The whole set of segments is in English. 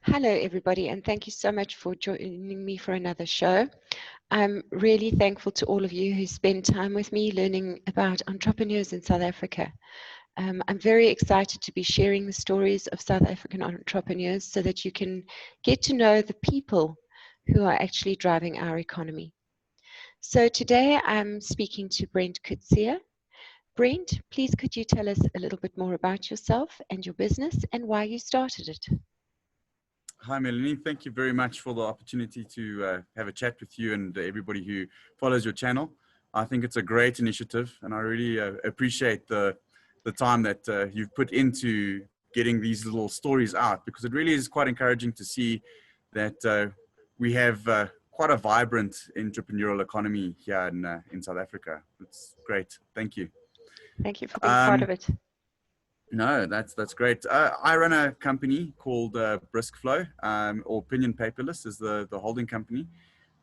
Hello, everybody, and thank you so much for joining me for another show. I'm really thankful to all of you who spend time with me learning about entrepreneurs in South Africa. I'm very excited to be sharing the stories of South African entrepreneurs so that you can get to know the people who are actually driving our economy. So today I'm speaking to Brent Coetzee. Brent, please could you tell us a little bit more about yourself and your business and why you started it? Hi, Melanie. Thank you very much for the opportunity to have a chat with you and everybody who follows your channel. I think it's a great initiative, and I really appreciate the time that you've put into getting these little stories out, because it really is quite encouraging to see that we have quite a vibrant entrepreneurial economy here in South Africa. It's great. Thank you. Thank you for being part of it. No, that's great. I run a company called Brisk Flow, or Opinion Paperless is the holding company.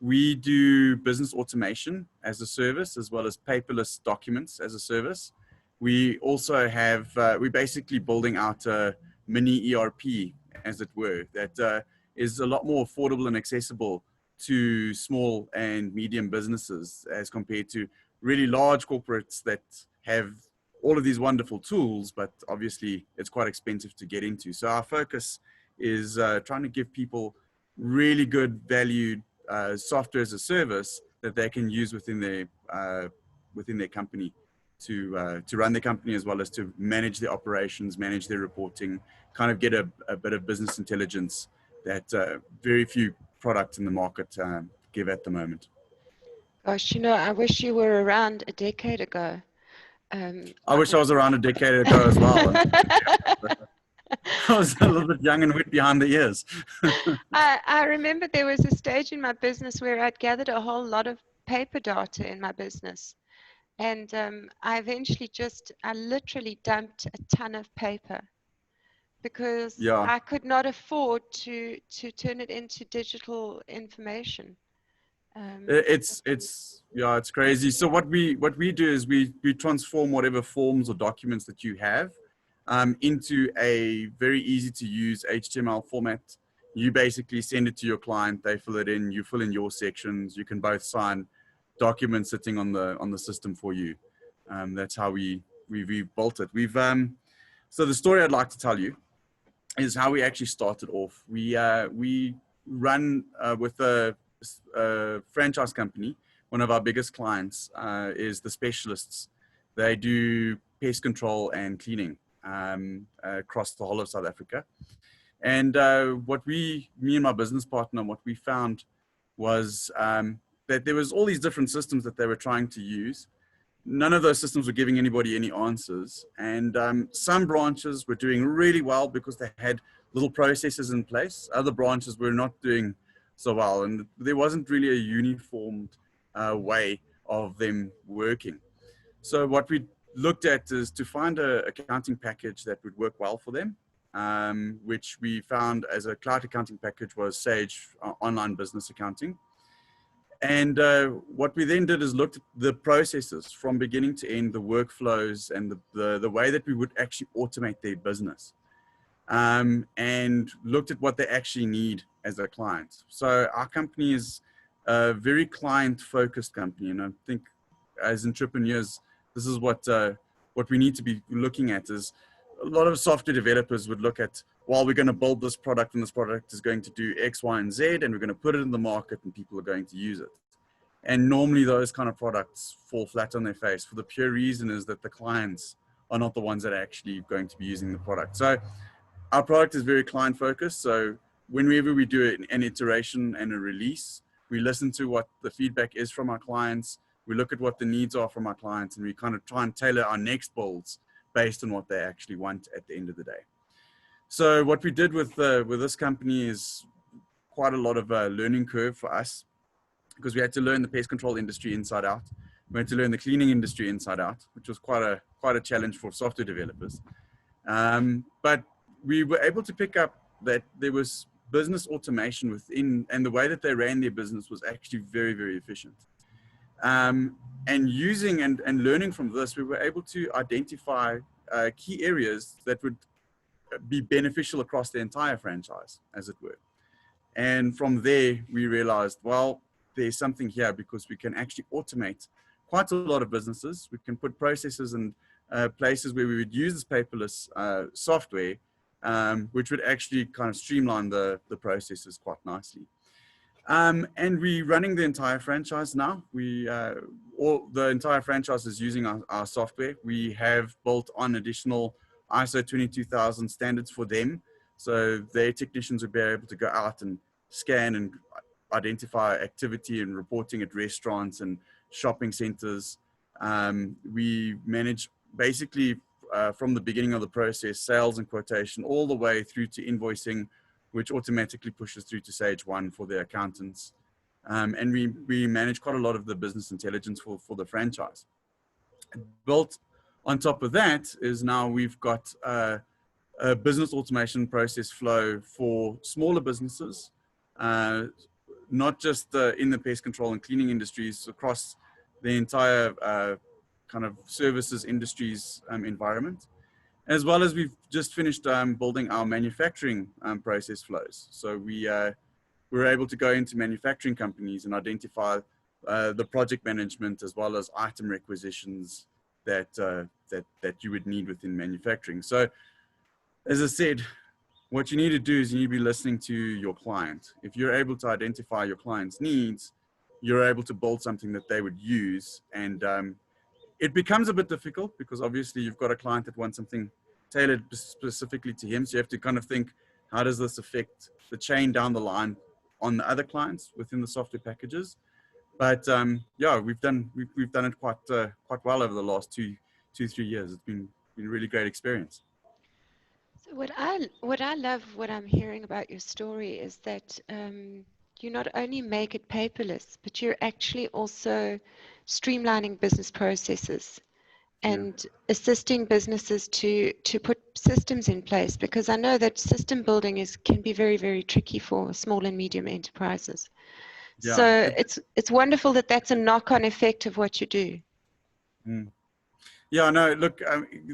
We do business automation as a service, as well as paperless documents as a service. We also have, we're basically building out a mini ERP, as it were, that is a lot more affordable and accessible to small and medium businesses as compared to really large corporates that have all of these wonderful tools, but obviously it's quite expensive to get into. So our focus is trying to give people really good valued software as a service that they can use within their company to run their company, as well as to manage their operations, manage their reporting, kind of get a bit of business intelligence that very few products in the market give at the moment. Gosh, you know, I wish you were around a decade ago. I wish I was around a decade ago as well. I was a little bit young and wet behind the ears. I remember there was a stage in my business where I'd gathered a whole lot of paper data in my business. And I eventually I literally dumped a ton of paper because Yeah. I could not afford to turn it into digital information. It's crazy. So what we do is we transform whatever forms or documents that you have into a very easy to use HTML format. You basically send it to your client, they fill it in, you fill in your sections, you can both sign documents sitting on the system for you. That's how we built it. So the story I'd like to tell you is how we actually started off. We run with a franchise company. One of our biggest clients is the Specialists. They do pest control and cleaning across the whole of South Africa. And me and my business partner, what we found was that there was all these different systems that they were trying to use. None of those systems were giving anybody any answers. And some branches were doing really well because they had little processes in place. Other branches were not doing so well. And there wasn't really a uniformed way of them working. So what we looked at is to find an accounting package that would work well for them, which we found as a cloud accounting package was Sage Online Business Accounting. And what we then did is looked at the processes from beginning to end, the workflows, and the way that we would actually automate their business, and looked at what they actually need as a client. So our company is a very client-focused company, and I think as entrepreneurs, this is what we need to be looking at. Is a lot of software developers would look at, well, we're going to build this product and this product is going to do X, Y, and Z, and we're going to put it in the market and people are going to use it. And normally those kind of products fall flat on their face for the pure reason is that the clients are not the ones that are actually going to be using the product. So our product is very client focused. So whenever we do an iteration and a release, we listen to what the feedback is from our clients. We look at what the needs are from our clients, and we kind of try and tailor our next builds based on what they actually want at the end of the day. So what we did with this company is quite a lot of a learning curve for us, because we had to learn the pest control industry inside out. We had to learn the cleaning industry inside out, which was quite a challenge for software developers. But we were able to pick up that there was business automation within, and the way that they ran their business was actually very, very efficient. And using and learning from this, we were able to identify key areas that would be beneficial across the entire franchise, as it were. And from there, we realized, well, there's something here because we can actually automate quite a lot of businesses. We can put processes and places where we would use this paperless software, which would actually kind of streamline the processes quite nicely. And we're running the entire franchise now. The entire franchise is using our software. We have built on additional ISO 22000 standards for them. So their technicians would be able to go out and scan and identify activity and reporting at restaurants and shopping centers. We manage basically from the beginning of the process, sales and quotation, all the way through to invoicing, which automatically pushes through to Sage 1 for the accountants. And we manage quite a lot of the business intelligence for the franchise. Built on top of that is now we've got a business automation process flow for smaller businesses, not just in the pest control and cleaning industries, across the entire kind of services industries environment. As well as we've just finished building our manufacturing process flows. So we were able to go into manufacturing companies and identify the project management as well as item requisitions that you would need within manufacturing. So as I said, what you need to do is you need to be listening to your client. If you're able to identify your client's needs, you're able to build something that they would use. And it becomes a bit difficult because obviously you've got a client that wants something tailored specifically to him. So you have to kind of think, how does this affect the chain down the line on the other clients within the software packages? But yeah, we've done it quite well over the last 2-3 years. It's been a really great experience. So what I love, what I'm hearing about your story is that you not only make it paperless, but you're actually also streamlining business processes and assisting businesses to put systems in place, because I know that system building can be very, very tricky for small and medium enterprises. Yeah. So it's wonderful that that's a knock-on effect of what you do. Mm. Yeah, no, look,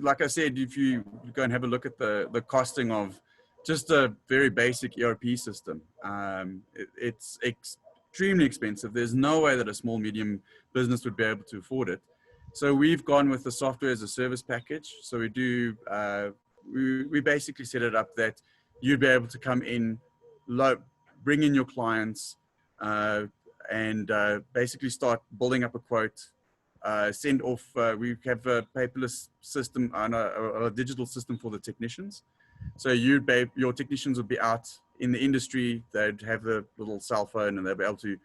like I said, if you go and have a look at the costing of just a very basic ERP system, it's extremely expensive. There's no way that a small, medium business would be able to afford it. So we've gone with the software as a service package. So we do, we basically set it up that you'd be able to come in, bring in your clients, and basically start building up a quote. Send off, we have a paperless system and a digital system for the technicians. So your technicians would be out in the industry, they'd have a little cell phone and they'll be able to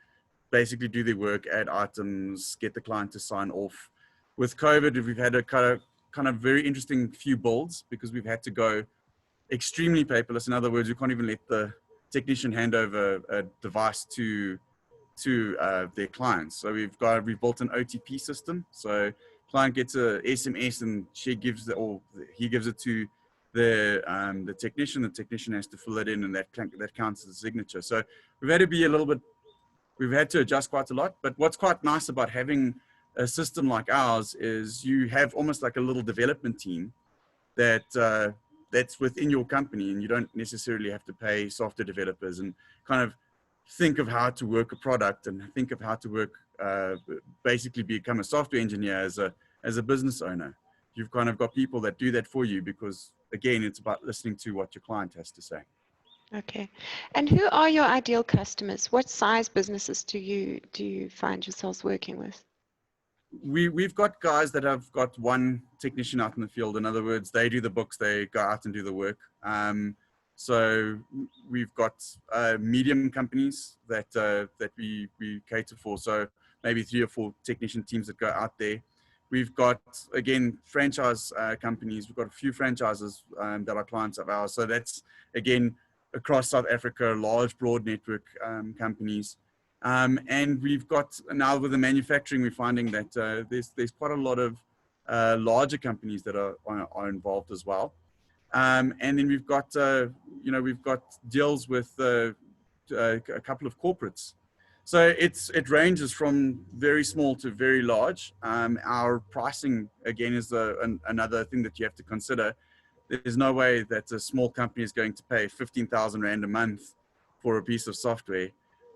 basically do their work, add items, get the client to sign off. With COVID, we've had a kind of very interesting few builds because we've had to go extremely paperless. In other words, we can't even let the technician hand over a device to their clients. So we've built an OTP system. So client gets a SMS and he gives it to the technician. The technician has to fill it in, and that counts as a signature. So we've had to adjust quite a lot. But what's quite nice about having a system like ours is you have almost like a little development team that's within your company, and you don't necessarily have to pay software developers and kind of think of how to work a product and think of how to work, basically become a software engineer as a business owner. You've kind of got people that do that for you because, again, it's about listening to what your client has to say. Okay. And who are your ideal customers? What size businesses do you find yourselves working with? We've got guys that have got one technician out in the field. In other words, they do the books, they go out and do the work. So we've got medium companies that we cater for. So maybe 3 or 4 technician teams that go out there. We've got, again, franchise companies. We've got a few franchises that are clients of ours. So that's, again, across South Africa, large, broad network companies. And we've got, now with the manufacturing, we're finding that there's quite a lot of larger companies that are involved as well. And then we've got, we've got deals with a couple of corporates. So it ranges from very small to very large. Our pricing, again, is another thing that you have to consider. there's no way that a small company is going to pay 15,000 Rand a month for a piece of software.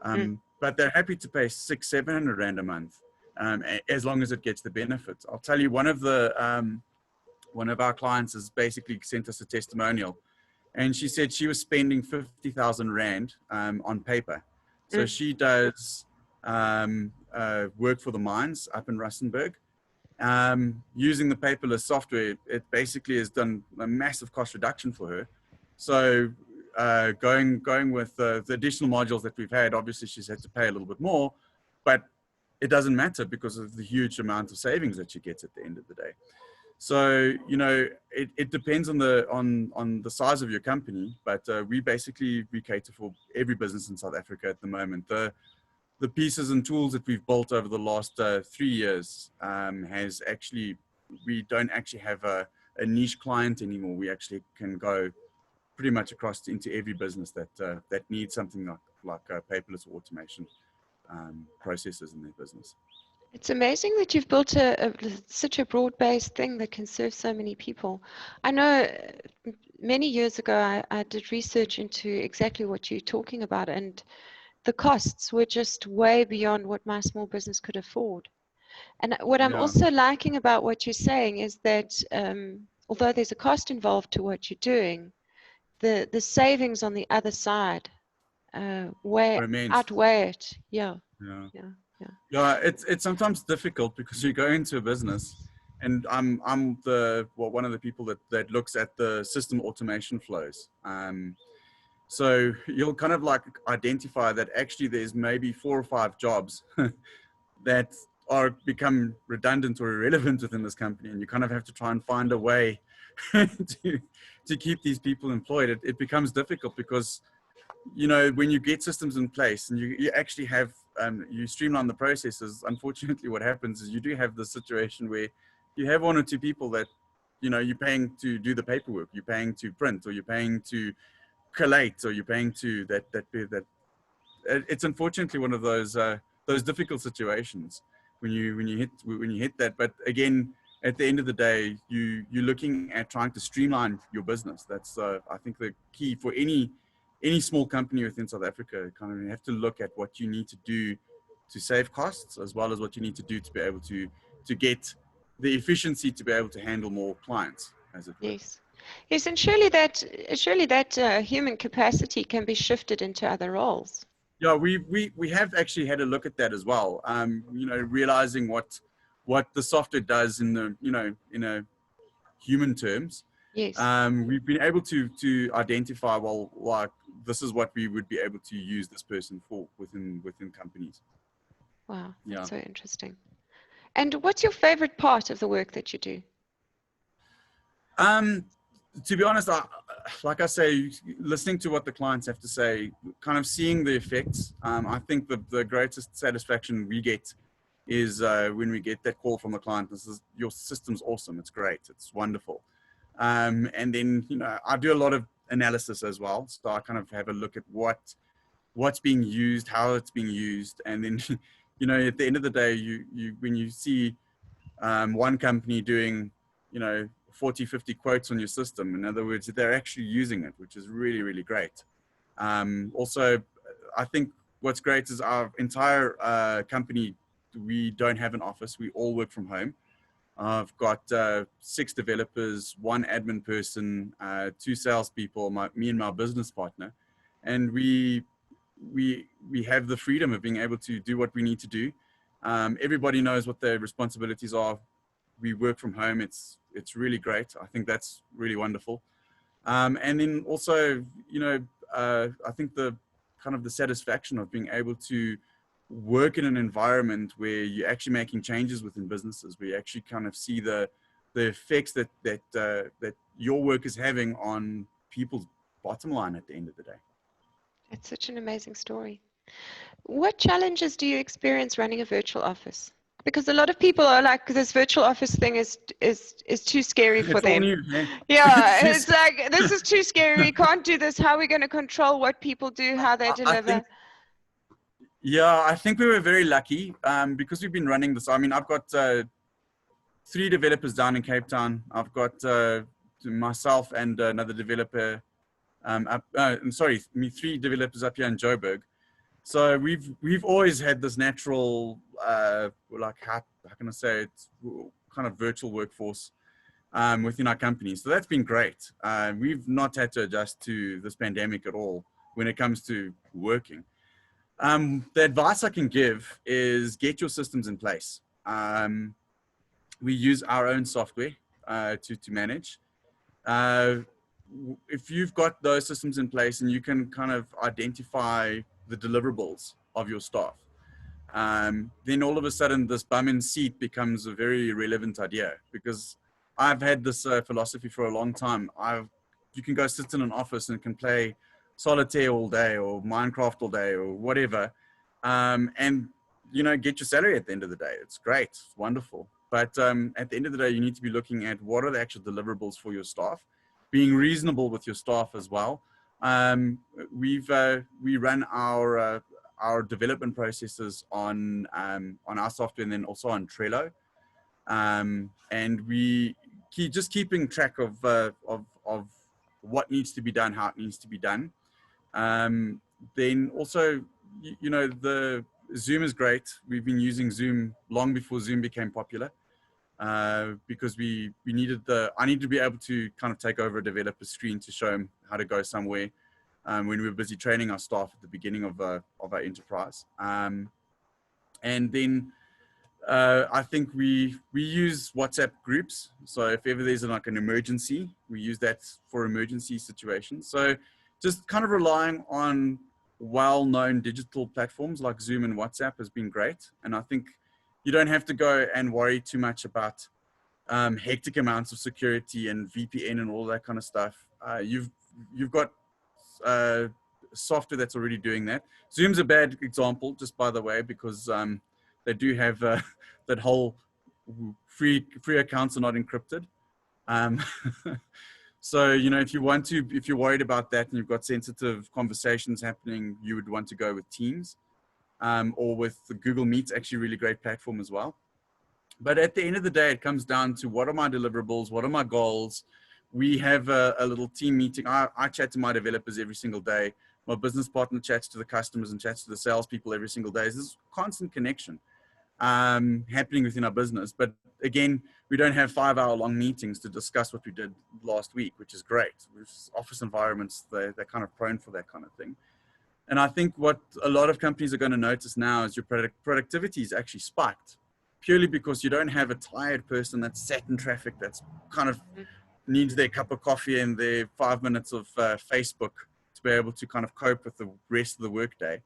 But they're happy to pay 600-700 Rand a month, as long as it gets the benefits. I'll tell you, one of our clients has basically sent us a testimonial, and she said she was spending 50,000 Rand on paper. So she does work for the mines up in Rustenburg. Using the paperless software, it basically has done a massive cost reduction for her. So going with the additional modules that we've had, obviously she's had to pay a little bit more, but it doesn't matter because of the huge amount of savings that she gets at the end of the day. So, you know, it depends on the size of your company, but we cater for every business in South Africa at the moment. The pieces and tools that we've built over the last 3 years we don't actually have a niche client anymore. We actually can go pretty much across into every business that needs something like paperless automation processes in their business. It's amazing that you've built such a broad-based thing that can serve so many people. I know many years ago I did research into exactly what you're talking about, and the costs were just way beyond what my small business could afford. And what I'm also liking about what you're saying is that although there's a cost involved to what you're doing, the savings on the other side outweigh it. Yeah. Yeah, it's sometimes difficult because you go into a business, and I'm one of the people that looks at the system automation flows. So you'll kind of like identify that actually there's maybe 4 or 5 jobs that are become redundant or irrelevant within this company, and you kind of have to try and find a way to keep these people employed. It becomes difficult because, you know, when you get systems in place and you actually have you streamline the processes, unfortunately what happens is you do have the situation where you have 1 or 2 people that, you know, you're paying to do the paperwork, you're paying to print, or you're paying to collate, or you're paying to that it's unfortunately one of those difficult situations when you hit that. But again, at the end of the day, you're looking at trying to streamline your business. That's I think the key for any small company within South Africa. Kind of, you have to look at what you need to do to save costs, as well as what you need to do to be able to get the efficiency to be able to handle more clients, as it were. Yes, and surely that human capacity can be shifted into other roles. Yeah, we have actually had a look at that as well. You know, realizing what the software does in a human terms. Yes. We've been able to identify, well, like, this is what we would be able to use this person for within companies. Wow, that's so interesting. And what's your favorite part of the work that you do? To be honest, like I say, listening to what the clients have to say, kind of seeing the effects. I think the greatest satisfaction we get is when we get that call from the client. This is, your system's awesome. It's great. It's wonderful. And then, you know, I do a lot of analysis as well. So I kind of have a look at what's being used, how it's being used. And then, you know, at the end of the day, when you see one company doing, you know, 40, 50 quotes on your system, in other words, they're actually using it, which is really, really great. Also, I think what's great is our entire company, we don't have an office. We all work from home. I've got 6 developers, 1 admin person, 2 salespeople, me and my business partner, and we have the freedom of being able to do what we need to do. Everybody knows what their responsibilities are. We work from home. It's really great. I think that's really wonderful. And then also, you know, I think the kind of the satisfaction of being able to work in an environment where you're actually making changes within businesses, where you actually kind of see the effects that your work is having on people's bottom line at the end of the day. It's such an amazing story. What challenges do you experience running a virtual office? Because a lot of people are like, this virtual office thing is too scary for them. New, yeah. Yeah, it's like, this is too scary. We can't do this. How are we going to control what people do, how they deliver? I think we were very lucky because we've been running this. I mean, I've got 3 developers down in Cape Town. I've got 2 myself and another developer, I'm sorry, three developers up here in Joburg. So we've always had this natural, like how can I say it, kind of virtual workforce within our company. So that's been great. We've not had to adjust to this pandemic at all when it comes to working. The advice I can give is get your systems in place. We use our own software to manage. If you've got those systems in place and you can kind of identify the deliverables of your staff, then all of a sudden this bum in seat becomes a very relevant idea, because I've had this philosophy for a long time. You can go sit in an office and can play solitaire all day or Minecraft all day or whatever, and get your salary at the end of the day. It's great, it's wonderful. But at the end of the day, you need to be looking at what are the actual deliverables for your staff, being reasonable with your staff as well. We run our development processes on our software and then also on Trello, and we just keeping track of what needs to be done, how it needs to be done. Then also, the Zoom is great. We've been using Zoom long before Zoom became popular. Because I need to be able to kind of take over a developer's screen to show them how to go somewhere when we were busy training our staff at the beginning of our enterprise. And then I think we use WhatsApp groups. So if ever there's like an emergency, we use that for emergency situations. So just kind of relying on well-known digital platforms like Zoom and WhatsApp has been great. And I think you don't have to go and worry too much about hectic amounts of security and VPN and all that kind of stuff. You've got software that's already doing that. Zoom's a bad example, just by the way, because they do have that whole free accounts are not encrypted. So if you're worried about that and you've got sensitive conversations happening, you would want to go with Teams. Or with the Google Meet's actually a really great platform as well. But at the end of the day, it comes down to what are my deliverables? What are my goals? We have a little team meeting. I chat to my developers every single day. My business partner chats to the customers and chats to the salespeople every single day. There's this constant connection happening within our business. But again, we don't have 5-hour-long meetings to discuss what we did last week, which is great. Office environments, they're kind of prone for that kind of thing. And I think what a lot of companies are going to notice now is your productivity is actually spiked, purely because you don't have a tired person that's sat in traffic, that's kind of needs their cup of coffee and their 5 minutes of Facebook to be able to kind of cope with the rest of the workday.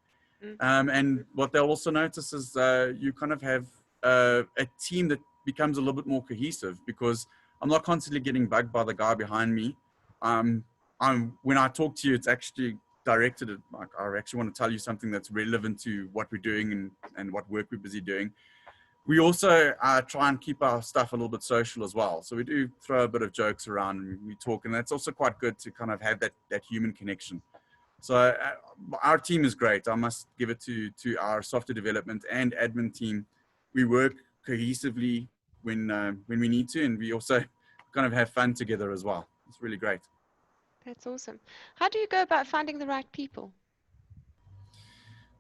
And what they'll also notice is you kind of have a team that becomes a little bit more cohesive, because I'm not constantly getting bugged by the guy behind me. When I talk to you, it's actually directed at, like, I actually want to tell you something that's relevant to what we're doing and what work we're busy doing. We also try and keep our stuff a little bit social as well. So we do throw a bit of jokes around and we talk, and that's also quite good to kind of have that human connection. So our team is great. I must give it to our software development and admin team. We work cohesively when we need to, and we also kind of have fun together as well. It's really great. That's awesome. How do you go about finding the right people?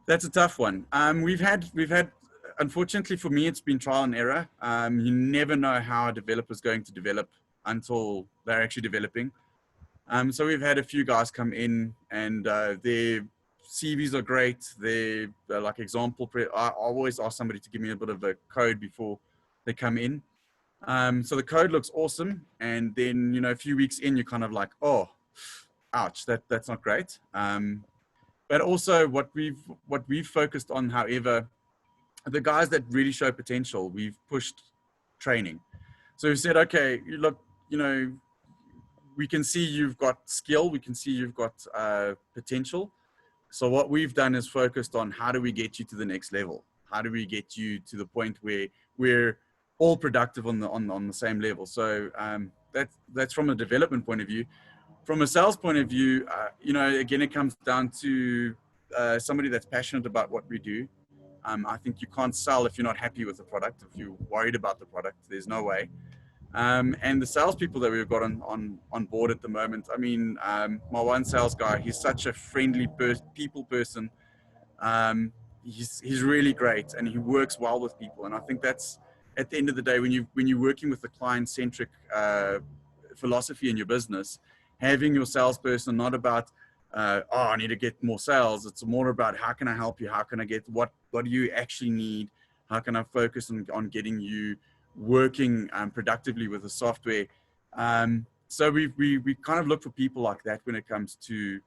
That's a tough one. We've had, unfortunately for me, it's been trial and error. You never know how a developer is going to develop until they're actually developing. So we've had a few guys come in and their CVs are great. They're like example. I always ask somebody to give me a bit of a code before they come in. So the code looks awesome. And then, a few weeks in, you're kind of like, oh, ouch, that's not great. But also what we've focused on, however, the guys that really show potential, we've pushed training. So we said, okay, look, we can see you've got skill, we can see you've got potential. So what we've done is focused on how do we get you to the next level? How do we get you to the point where we're all productive on the same level? So that's from a development point of view. From a sales point of view, again, it comes down to somebody that's passionate about what we do. I think you can't sell if you're not happy with the product. If you're worried about the product, there's no way. And the salespeople that we've got on board at the moment, I mean, my one sales guy, he's such a friendly people person. He's really great, and he works well with people. And I think that's at the end of the day, when you're working with the client-centric philosophy in your business, having your salesperson not about I need to get more sales. It's more about how can I help you? How can I get what do you actually need? How can I focus on getting you working productively with the software? So we kind of look for people like that when it comes to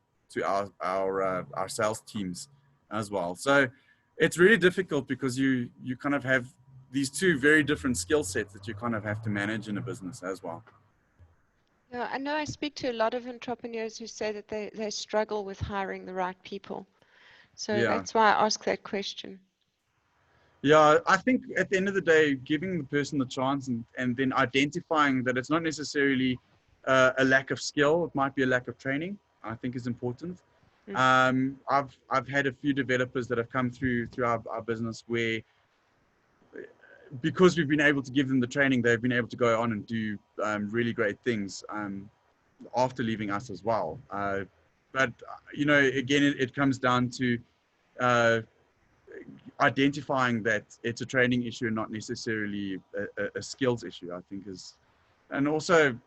our sales teams as well. So it's really difficult because you kind of have these two very different skill sets that you kind of have to manage in a business as well. Yeah, I know I speak to a lot of entrepreneurs who say that they struggle with hiring the right people. So Yeah. that's why I ask that question. Yeah, I think at the end of the day, giving the person the chance and then identifying that it's not necessarily a lack of skill, it might be a lack of training, I think is important. I've had a few developers that have come through our business where, because we've been able to give them the training, they've been able to go on and do really great things after leaving us as well. But you know, again, it comes down to identifying that it's a training issue and not necessarily a skills issue, I think is, and also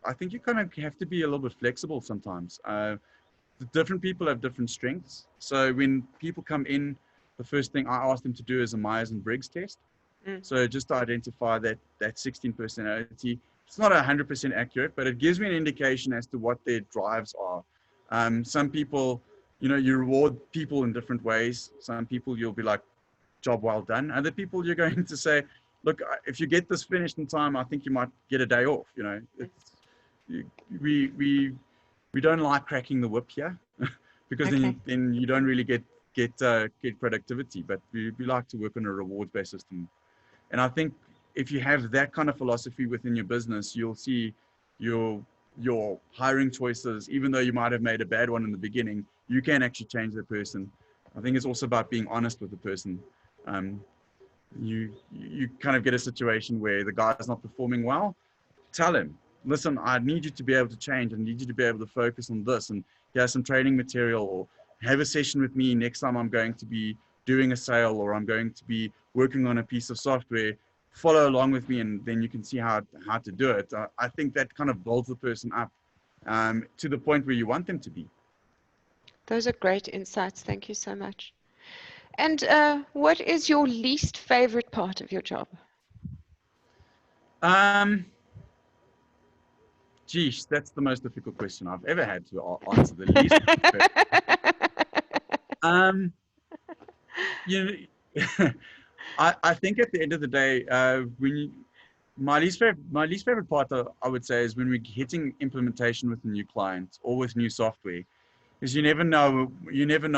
I think you kind of have to be a little bit flexible sometimes. Different people have different strengths. So when people come in, the first thing I ask them to do is a Myers-Briggs test. So just to identify that 16 personality. It's not 100% accurate, but it gives me an indication as to what their drives are. Some people, you know, you reward people in different ways. Some people you'll be like, job well done. Other people you're going to say, look, if you get this finished in time, I think you might get a day off. You know, we don't like cracking the whip here because then you don't really get productivity. But we like to work on a rewards-based system. And I think if you have that kind of philosophy within your business, you'll see your hiring choices, even though you might have made a bad one in the beginning, you can actually change the person. I think it's also about being honest with the person. You kind of get a situation where the guy's not performing well. Tell him, listen, I need you to be able to change. I need you to be able to focus on this, and here's some training material, or have a session with me next time I'm going to be doing a sale, or I'm going to be working on a piece of software. Follow along with me, and then you can see how to do it. I think that kind of builds the person up to the point where you want them to be. Those are great insights. Thank you so much. And what is your least favorite part of your job? Geez, that's the most difficult question I've ever had to answer. The least. You know, I think at the end of the day, my least favorite part, I would say, is when we're hitting implementation with a new client or with new software, because you never know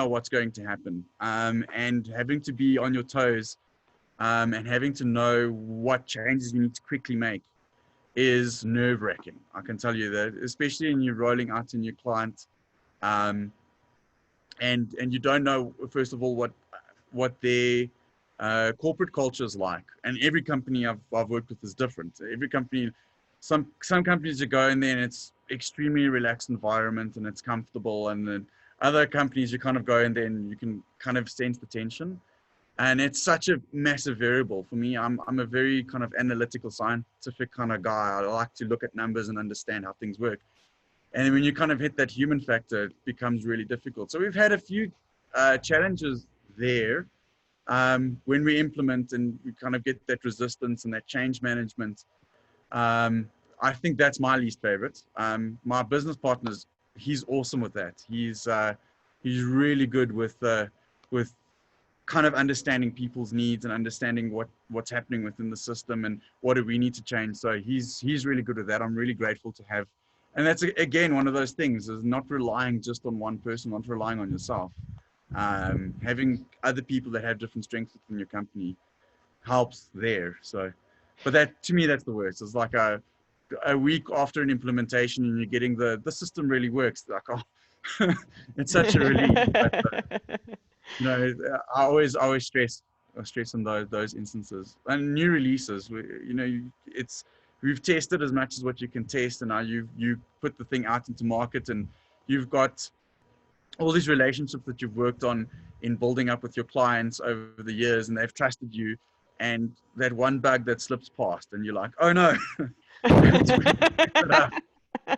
what's going to happen, and having to be on your toes, and having to know what changes you need to quickly make is nerve-wracking. I can tell you that, especially when you're rolling out to new clients, and you don't know, first of all, what their corporate culture is like. And every company I've worked with is different. Every company, some companies you go in there and it's extremely relaxed environment and it's comfortable, and then other companies you kind of go in there and you can kind of sense the tension. And it's such a massive variable for me. I'm a very kind of analytical, scientific kind of guy. I like to look at numbers and understand how things work. And when you kind of hit that human factor, it becomes really difficult. So we've had a few challenges there when we implement and we kind of get that resistance and that change management. I think that's my least favorite. My business partner's, he's awesome with that. He's really good with kind of understanding people's needs and understanding what's happening within the system and what do we need to change. So he's really good with that. I'm really grateful to have, and that's again one of those things, is not relying just on one person, not relying on yourself. Having other people that have different strengths within your company helps there. So, but that, to me, that's the worst. It's like a week after an implementation and you're getting the system really works. Like, oh, it's such a relief. But, you know, I always stress on those instances and new releases. You know, we've tested as much as what you can test, and now you put the thing out into market, and you've got all these relationships that you've worked on in building up with your clients over the years, and they've trusted you, and that one bug that slips past and you're like, oh no.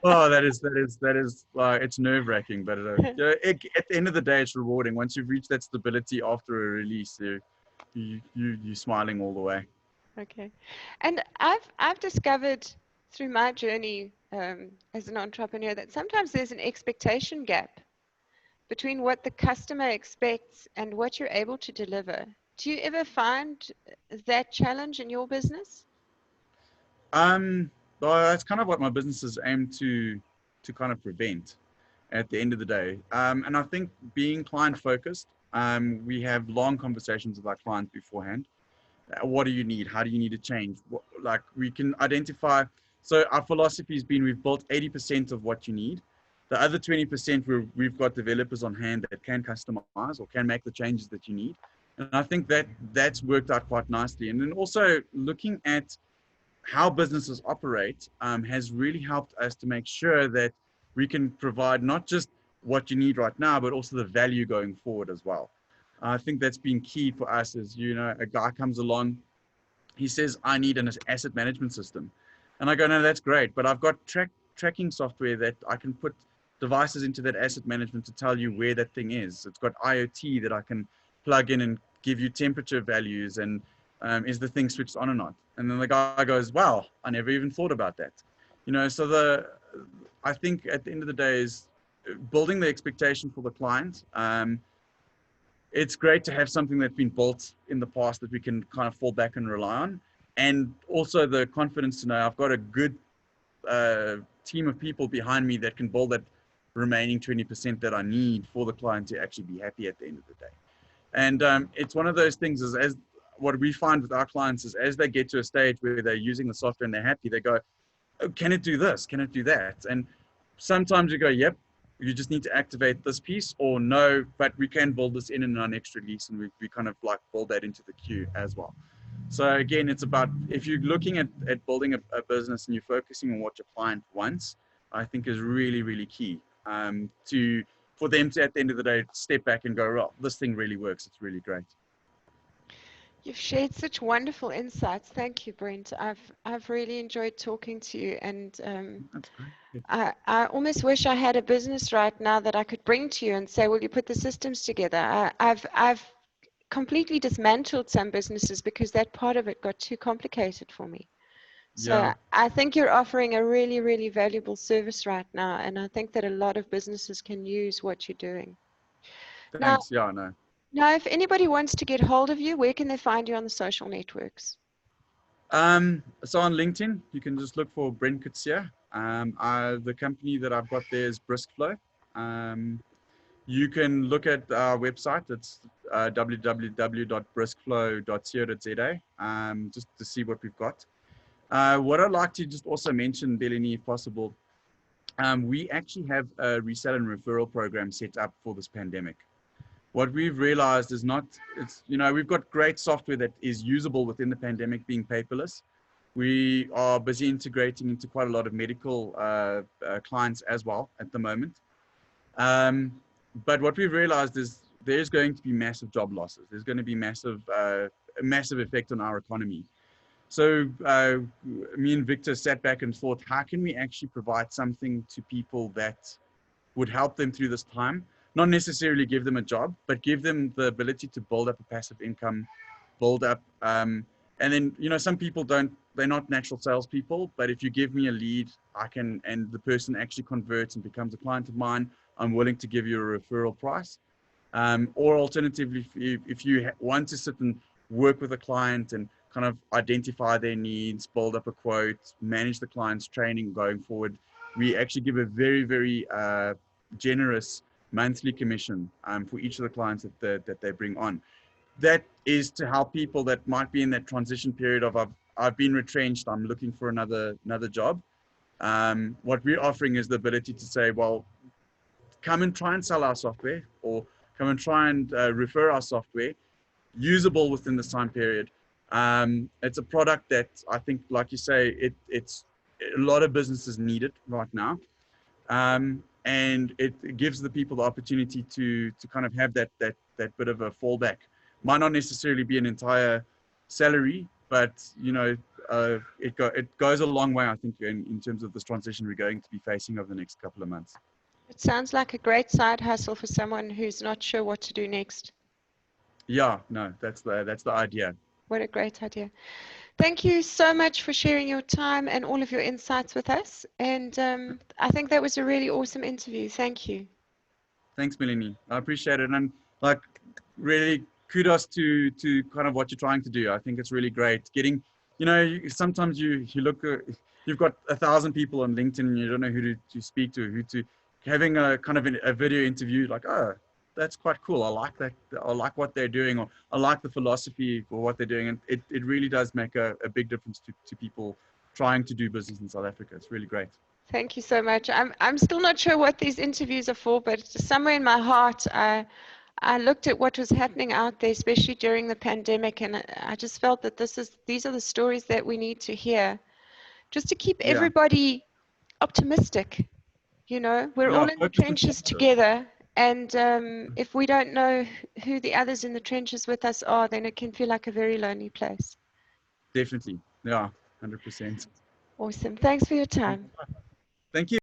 Oh, that is it's nerve-wracking, but at the end of the day, it's rewarding. Once you've reached that stability after a release, you're smiling all the way. Okay. And I've discovered through my journey as an entrepreneur that sometimes there's an expectation gap between what the customer expects and what you're able to deliver. Do you ever find that challenge in your business? Well, that's kind of what my businesses aim to kind of prevent at the end of the day. And I think being client focused, we have long conversations with our clients beforehand. What do you need? How do you need to change? Like we can identify. So our philosophy has been we've built 80% of what you need. The other 20% we've got developers on hand that can customize or can make the changes that you need. And I think that's worked out quite nicely. And then also looking at how businesses operate has really helped us to make sure that we can provide not just what you need right now, but also the value going forward as well. I think that's been key for us is, a guy comes along, he says, I need an asset management system. And I go, no, that's great, but I've got tracking software that I can put devices into that asset management to tell you where that thing is. It's got IoT that I can plug in and give you temperature values and is the thing switched on or not? And then the guy goes, wow, I never even thought about that. So I think at the end of the day is building the expectation for the client. It's great to have something that's been built in the past that we can kind of fall back and rely on. And also the confidence to know I've got a good team of people behind me that can build that remaining 20% that I need for the client to actually be happy at the end of the day. And it's one of those things as what we find with our clients is as they get to a stage where they're using the software and they're happy, they go, oh, can it do this? Can it do that? And sometimes you go, yep, you just need to activate this piece, or no, but we can build this in our next release, and we kind of like build that into the queue as well. So again, it's about, if you're looking at building a business and you're focusing on what your client wants, I think is really, really key for them to, at the end of the day, step back and go, well, this thing really works. It's really great. You've shared such wonderful insights. Thank you, Brent. I've really enjoyed talking to you, and That's great. I almost wish I had a business right now that I could bring to you and say, will you put the systems together? I've completely dismantled some businesses because that part of it got too complicated for me. So Yeah. I think you're offering a really, really valuable service right now, and I think that a lot of businesses can use what you're doing. Thanks. Yeah, no. Now, if anybody wants to get hold of you, where can they find you on the social networks? So on LinkedIn, you can just look for Brent Coetzee. The company that I've got there is Briskflow. You can look at our website. It's www.briskflow.co.za, just to see what we've got. What I'd like to just also mention, Melanie, if possible, we actually have a resell and referral program set up for this pandemic. What we've realized is we've got great software that is usable within the pandemic, being paperless. We are busy integrating into quite a lot of medical clients as well at the moment. But what we've realized is there's going to be massive job losses. There's going to be massive effect on our economy. So me and Victor sat back and thought, how can we actually provide something to people that would help them through this time? Not necessarily give them a job, but give them the ability to build up a passive income, build up, and then, some people they're not natural salespeople, but if you give me a lead, and the person actually converts and becomes a client of mine, I'm willing to give you a referral price. Or alternatively, if you want to sit and work with a client and kind of identify their needs, build up a quote, manage the client's training going forward, we actually give a very, very generous monthly commission for each of the clients that they bring on. That is to help people that might be in that transition period of I've been retrenched, I'm looking for another job. What we're offering is the ability to say, well, come and try and sell our software, or come and try and refer our software, usable within this time period. It's a product that I think, like you say, it's a lot of businesses need it right now. And it gives the people the opportunity to kind of have that bit of a fallback. Might not necessarily be an entire salary, but it goes a long way, I think, in terms of this transition we're going to be facing over the next couple of months. It sounds like a great side hustle for someone who's not sure what to do next. Yeah, no, that's the idea. What a great idea. Thank you so much for sharing your time and all of your insights with us. And I think that was a really awesome interview. Thank you. Thanks, Melanie. I appreciate it. And like, really kudos to kind of what you're trying to do. I think it's really great. Getting, sometimes you look, you've got 1,000 people on LinkedIn and you don't know who to speak to, having a kind of a video interview, like, oh, that's quite cool. I like that. I like what they're doing, or I like the philosophy for what they're doing. And it really does make a big difference to people trying to do business in South Africa. It's really great. Thank you so much. I'm still not sure what these interviews are for, but somewhere in my heart, I looked at what was happening out there, especially during the pandemic, and I just felt that these are the stories that we need to hear, just to keep Yeah. everybody optimistic. We're Yeah. all in the Focus on trenches positive. together, and if we don't know who the others in the trenches with us are, then it can feel like a very lonely place. Definitely. Yeah. 100%. Awesome. Thanks for your time. Thank you.